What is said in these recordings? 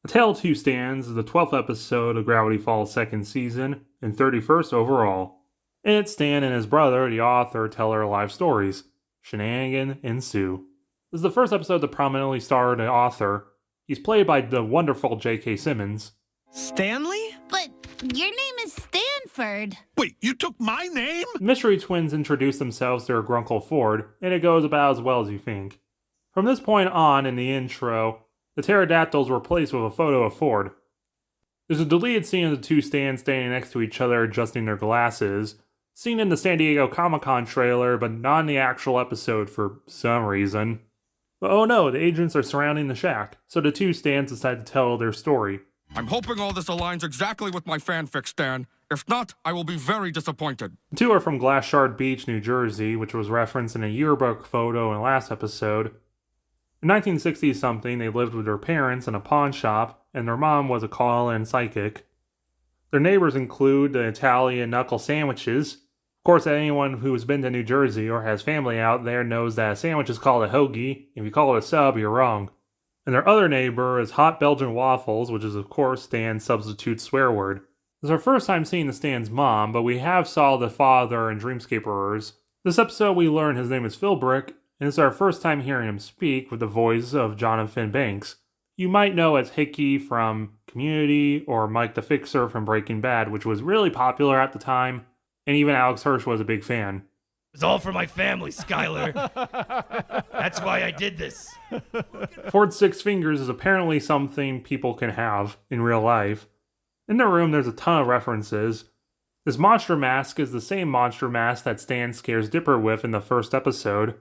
A Tale of Two Stands is the 12th episode of Gravity Falls' second season and 31st overall. In it, Stan and his brother, the author, tell their life stories. Shenanigan and Sue. This is the first episode to prominently star an author. He's played by the wonderful J.K. Simmons. Stanley? But your name is Stanford. Wait, you took my name? The mystery twins introduce themselves to their Grunkle Ford, and it goes about as well as you think. From this point on in the intro, the pterodactyls were replaced with a photo of Ford. There's a deleted scene of the two Stans standing next to each other adjusting their glasses, seen in the San Diego Comic-Con trailer, but not in the actual episode for some reason. But oh no, the agents are surrounding the shack, so the two Stans decide to tell their story. I'm hoping all this aligns exactly with my fanfic, Stan. If not, I will be very disappointed. The two are from Glass Shard Beach, New Jersey, which was referenced in a yearbook photo in the last episode. In 1960-something, they lived with their parents in a pawn shop, and their mom was a call-in psychic. Their neighbors include the Italian knuckle sandwiches. Of course, anyone who has been to New Jersey or has family out there knows that a sandwich is called a hoagie. If you call it a sub, you're wrong. And their other neighbor is Hot Belgian Waffles, which is of course Stan's substitute swear word. This is our first time seeing the Stan's mom, but we have saw the father in Dreamscaperers. This episode we learn his name is Philbrick, and it's our first time hearing him speak with the voice of Jonathan Banks. You might know as Hickey from Community or Mike the Fixer from Breaking Bad, which was really popular at the time, and even Alex Hirsch was a big fan. It's all for my family, Skylar. That's why I did this. Ford's six fingers is apparently something people can have in real life. In the room, there's a ton of references. This monster mask is the same monster mask that Stan scares Dipper with in the first episode.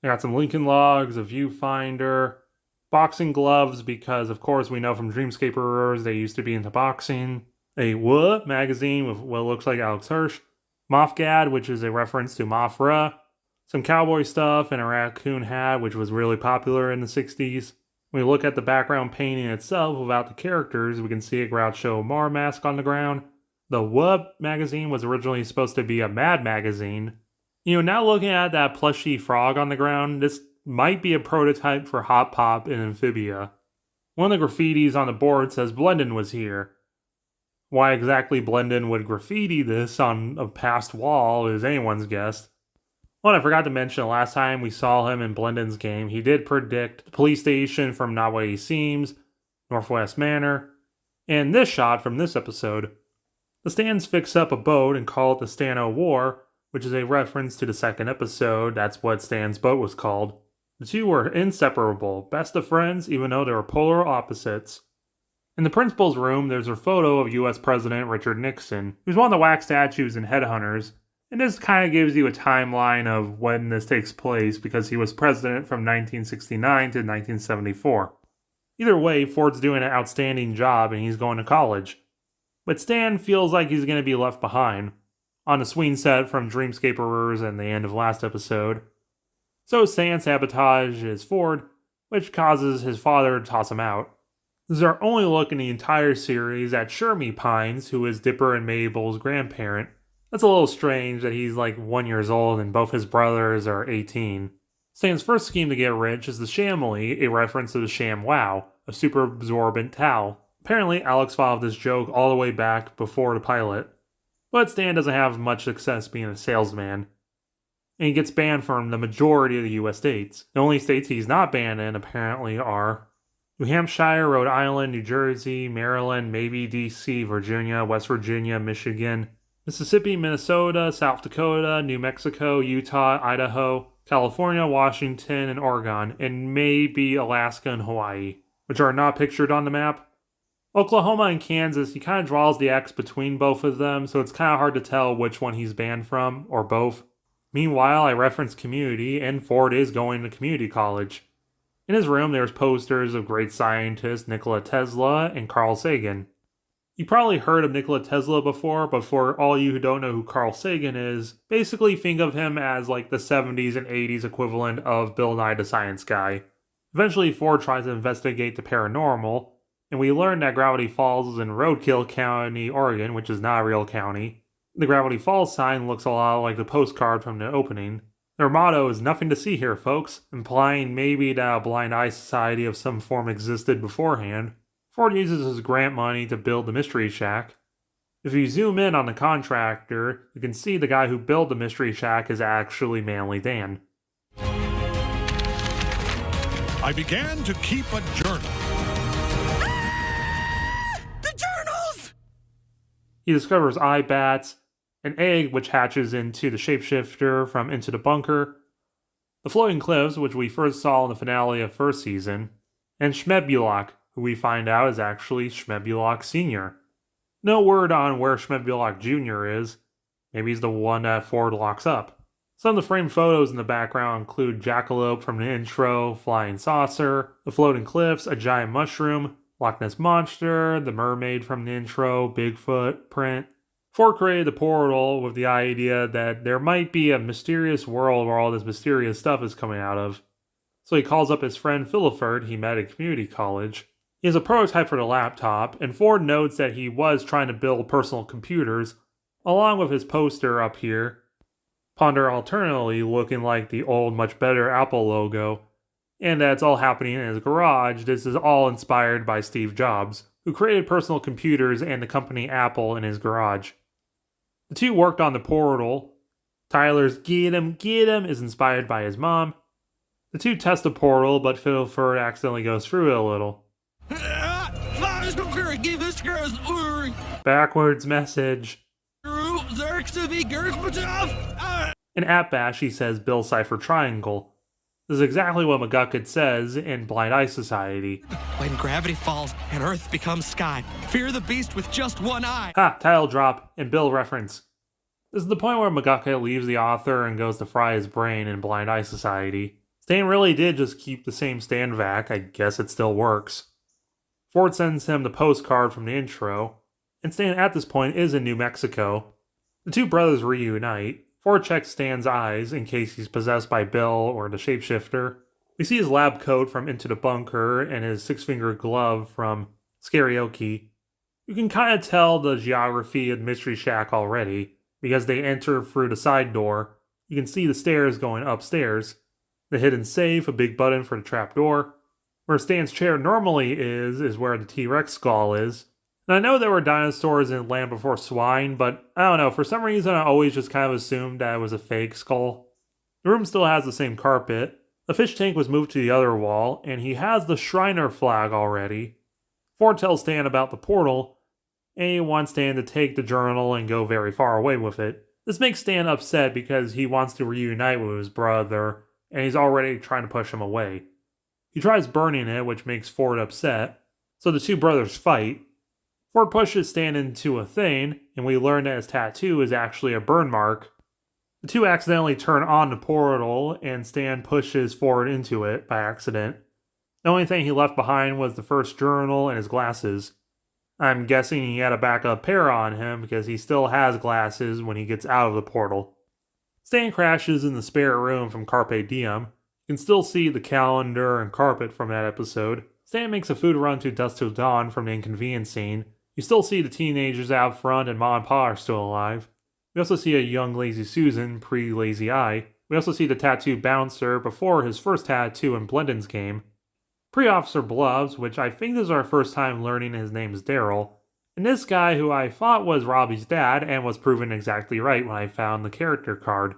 They got some Lincoln Logs, a viewfinder, boxing gloves, because of course we know from Dreamscaperers they used to be into boxing. A Wuh magazine with what looks like Alex Hirsch. Mothgad, which is a reference to Mothra, some cowboy stuff, and a raccoon hat, which was really popular in the 60s. When we look at the background painting itself without the characters, we can see a Groucho Marr mask on the ground. The Wub magazine was originally supposed to be a Mad magazine. Now looking at that plushy frog on the ground, this might be a prototype for Hot Pop and Amphibia. One of the graffitis on the board says Blendon was here. Why exactly Blendon would graffiti this on a past wall is anyone's guess. Well, I forgot to mention the last time we saw him in Blendon's game, he did predict the police station from Not What He Seems, Northwest Manor, and this shot from this episode. The Stans fix up a boat and call it the Stan-O War, which is a reference to the second episode. That's what Stan's boat was called. The two were inseparable, best of friends, even though they were polar opposites. In the principal's room, there's a photo of U.S. President Richard Nixon, who's one of the wax statues in Headhunters, and this kind of gives you a timeline of when this takes place because he was president from 1969 to 1974. Either way, Ford's doing an outstanding job and he's going to college. But Stan feels like he's going to be left behind, on the swing set from Dreamscaperers and the end of last episode. So Stan sabotages Ford, which causes his father to toss him out. This is our only look in the entire series at Shermie Pines, who is Dipper and Mabel's grandparent. That's a little strange that he's like 1 year old and both his brothers are 18. Stan's first scheme to get rich is the Shamily, a reference to the Sham Wow, a super absorbent towel. Apparently, Alex followed this joke all the way back before the pilot. But Stan doesn't have much success being a salesman. And he gets banned from the majority of the US states. The only states he's not banned in, apparently, are New Hampshire, Rhode Island, New Jersey, Maryland, maybe DC, Virginia, West Virginia, Michigan, Mississippi, Minnesota, South Dakota, New Mexico, Utah, Idaho, California, Washington, and Oregon, and maybe Alaska and Hawaii, which are not pictured on the map. Oklahoma and Kansas, he kind of draws the X between both of them, so it's kind of hard to tell which one he's banned from, or both. Meanwhile, I referenced Community, and Ford is going to community college. In his room, there's posters of great scientists Nikola Tesla and Carl Sagan. You probably heard of Nikola Tesla before, but for all you who don't know who Carl Sagan is, basically think of him as like the 70s and 80s equivalent of Bill Nye the Science Guy. Eventually, Ford tries to investigate the paranormal, and we learn that Gravity Falls is in Roadkill County, Oregon, which is not a real county. The Gravity Falls sign looks a lot like the postcard from the opening. Their motto is "Nothing to see here, folks," implying maybe that a blind eye society of some form existed beforehand. Ford uses his grant money to build the Mystery Shack. If you zoom in on the contractor, you can see the guy who built the Mystery Shack is actually Manly Dan. I began to keep a journal. The journals! He discovers eye bats, an egg which hatches into the shapeshifter from Into the Bunker, the floating cliffs which we first saw in the finale of first season, and Schmebulok, who we find out is actually Schmebulok Sr. No word on where Schmebulok Jr. is. Maybe he's the one that Ford locks up. Some of the framed photos in the background include Jackalope from the intro, Flying Saucer, the floating cliffs, a giant mushroom, Loch Ness Monster, the mermaid from the intro, Bigfoot, print. Ford created the portal with the idea that there might be a mysterious world where all this mysterious stuff is coming out of. So he calls up his friend Philiford he met at community college. He has a prototype for the laptop, and Ford notes that he was trying to build personal computers, along with his poster up here. Ponder alternately looking like the old, much better Apple logo. And that's all happening in his garage. This is all inspired by Steve Jobs, who created personal computers and the company Apple in his garage. The two worked on the portal. Tyler's "Get him, get him" is inspired by his mom. The two test the portal, but Fiddleford accidentally goes through it a little. Backwards message. In App Bash, he says Bill Cipher Triangle. This is exactly what McGucket says in Blind Eye Society. When gravity falls and Earth becomes sky, fear the beast with just one eye. Ha! Title drop and Bill reference. This is the point where McGucket leaves the author and goes to fry his brain in Blind Eye Society. Stan really did just keep the same Stan vac. I guess it still works. Ford sends him the postcard from the intro, and Stan at this point is in New Mexico. The two brothers reunite. Ford checks Stan's eyes in case he's possessed by Bill or the shapeshifter. We see his lab coat from Into the Bunker and his six-finger glove from Scarioki. You can kind of tell the geography of Mystery Shack already, because they enter through the side door. You can see the stairs going upstairs. The hidden safe, a big button for the trapdoor. Where Stan's chair normally is where the T-Rex skull is. And I know there were dinosaurs in Land Before Swine, but I don't know, for some reason I always just kind of assumed that it was a fake skull. The room still has the same carpet. The fish tank was moved to the other wall, and he has the Shriner flag already. Ford tells Stan about the portal, and he wants Stan to take the journal and go very far away with it. This makes Stan upset because he wants to reunite with his brother, and he's already trying to push him away. He tries burning it, which makes Ford upset, so the two brothers fight. Ford pushes Stan into a thing, and we learn that his tattoo is actually a burn mark. The two accidentally turn on the portal, and Stan pushes Ford into it by accident. The only thing he left behind was the first journal and his glasses. I'm guessing he had a backup pair on him because he still has glasses when he gets out of the portal. Stan crashes in the spare room from Carpe Diem. You can still see the calendar and carpet from that episode. Stan makes a food run to Dusk Till Dawn from the inconvenience scene. You still see the teenagers out front and Ma and Pa are still alive. We also see a young Lazy Susan, pre-Lazy Eye. We also see the tattoo bouncer before his first tattoo in Blendon's game. Pre-Officer Blubs, which I think this is our first time learning his name is Daryl. And this guy who I thought was Robbie's dad and was proven exactly right when I found the character card.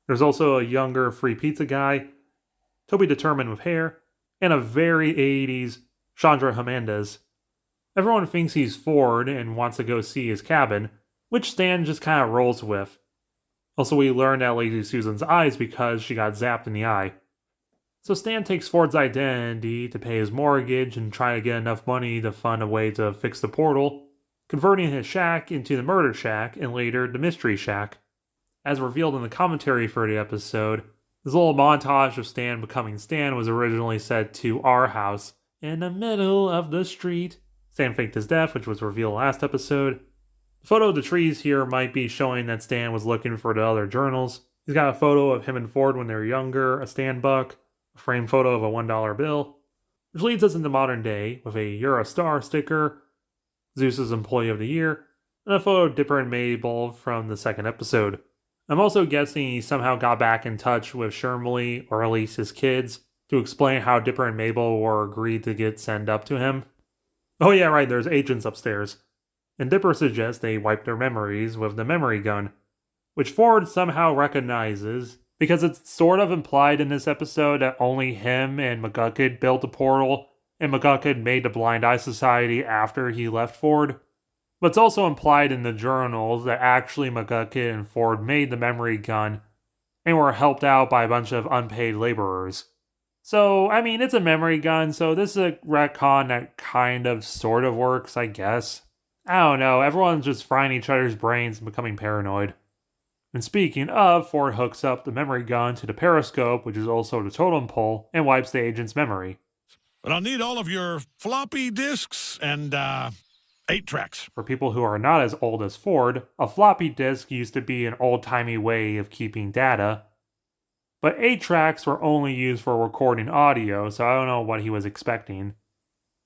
There's also a younger free pizza guy, Toby Determined with hair, and a very 80s Chandra Hernandez. Everyone thinks he's Ford and wants to go see his cabin, which Stan just kind of rolls with. Also, we learn that Lazy Susan's eyes because she got zapped in the eye. So Stan takes Ford's identity to pay his mortgage and try to get enough money to fund a way to fix the portal, converting his shack into the Murder Shack and later the Mystery Shack. As revealed in the commentary for the episode, this little montage of Stan becoming Stan was originally set to our house in the middle of the street. Stan faked his death, which was revealed last episode. The photo of the trees here might be showing that Stan was looking for the other journals. He's got a photo of him and Ford when they were younger, a Stan buck, a framed photo of a $1 bill, which leads us into modern day with a "You're a Star" sticker, Zeus's Employee of the Year, and a photo of Dipper and Mabel from the second episode. I'm also guessing he somehow got back in touch with Shermley, or at least his kids, to explain how Dipper and Mabel were agreed to get sent up to him. Oh yeah, right, there's agents upstairs. And Dipper suggests they wipe their memories with the memory gun, which Ford somehow recognizes because it's sort of implied in this episode that only him and McGucket built the portal, and McGucket made the Blind Eye Society after he left Ford. But it's also implied in the journals that actually McGucket and Ford made the memory gun and were helped out by a bunch of unpaid laborers. So, I mean, it's a memory gun, so this is a retcon that kind of sort of works, I guess. I don't know, everyone's just frying each other's brains and becoming paranoid. And speaking of, Ford hooks up the memory gun to the periscope, which is also the totem pole, and wipes the agent's memory. But I'll need all of your floppy disks and 8 tracks. For people who are not as old as Ford, a floppy disk used to be an old-timey way of keeping data, but 8 tracks were only used for recording audio, so I don't know what he was expecting.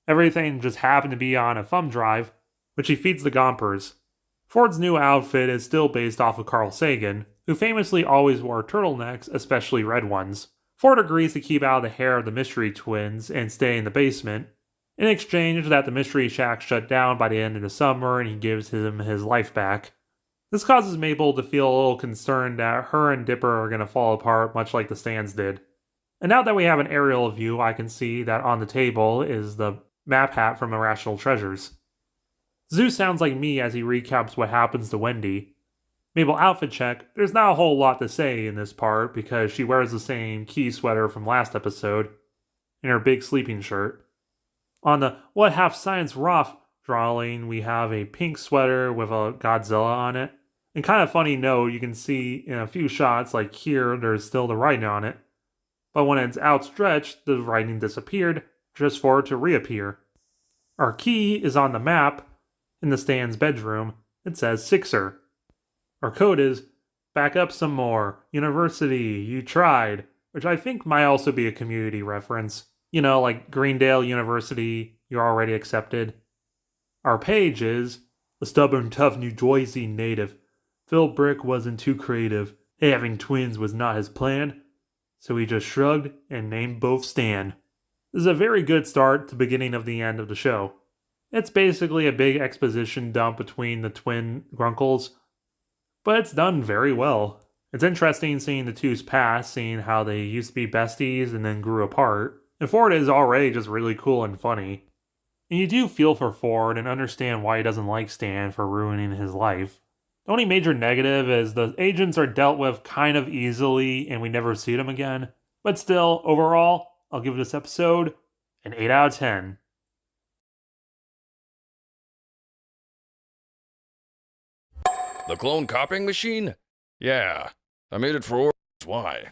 Everything just happened to be on a thumb drive, which he feeds the Gompers. Ford's new outfit is still based off of Carl Sagan, who famously always wore turtlenecks, especially red ones. Ford agrees to keep out of the hair of the Mystery Twins and stay in the basement, in exchange that the Mystery Shack shut down by the end of the summer and he gives him his life back. This causes Mabel to feel a little concerned that her and Dipper are going to fall apart much like the Stans did. And now that we have an aerial view, I can see that on the table is the map hat from Irrational Treasures. Soos sounds like me as he recaps what happens to Wendy. Mabel outfit check, there's not a whole lot to say in this part because she wears the same key sweater from last episode and her big sleeping shirt. On the What Half Science Rough drawing, we have a pink sweater with a Godzilla on it. And kind of funny note, you can see in a few shots, like here, there's still the writing on it. But when it's outstretched, the writing disappeared, just for it to reappear. Our key is on the map. In the Stan's bedroom, it says Sixer. Our code is back up some more. University, you tried. Which I think might also be a community reference. You know, like Greendale University, you're already accepted. Our page is a stubborn, tough New Jersey native. Phil Brick wasn't too creative. Having twins was not his plan. So he just shrugged and named both Stan. This is a very good start to beginning of the end of the show. It's basically a big exposition dump between the twin grunkles, but it's done very well. It's interesting seeing the two's past, seeing how they used to be besties and then grew apart. And Ford is already just really cool and funny. And you do feel for Ford and understand why he doesn't like Stan for ruining his life. The only major negative is the agents are dealt with kind of easily and we never see them again. But still, overall, I'll give this episode an 8 out of 10. The clone copying machine? Yeah, I made it for Why?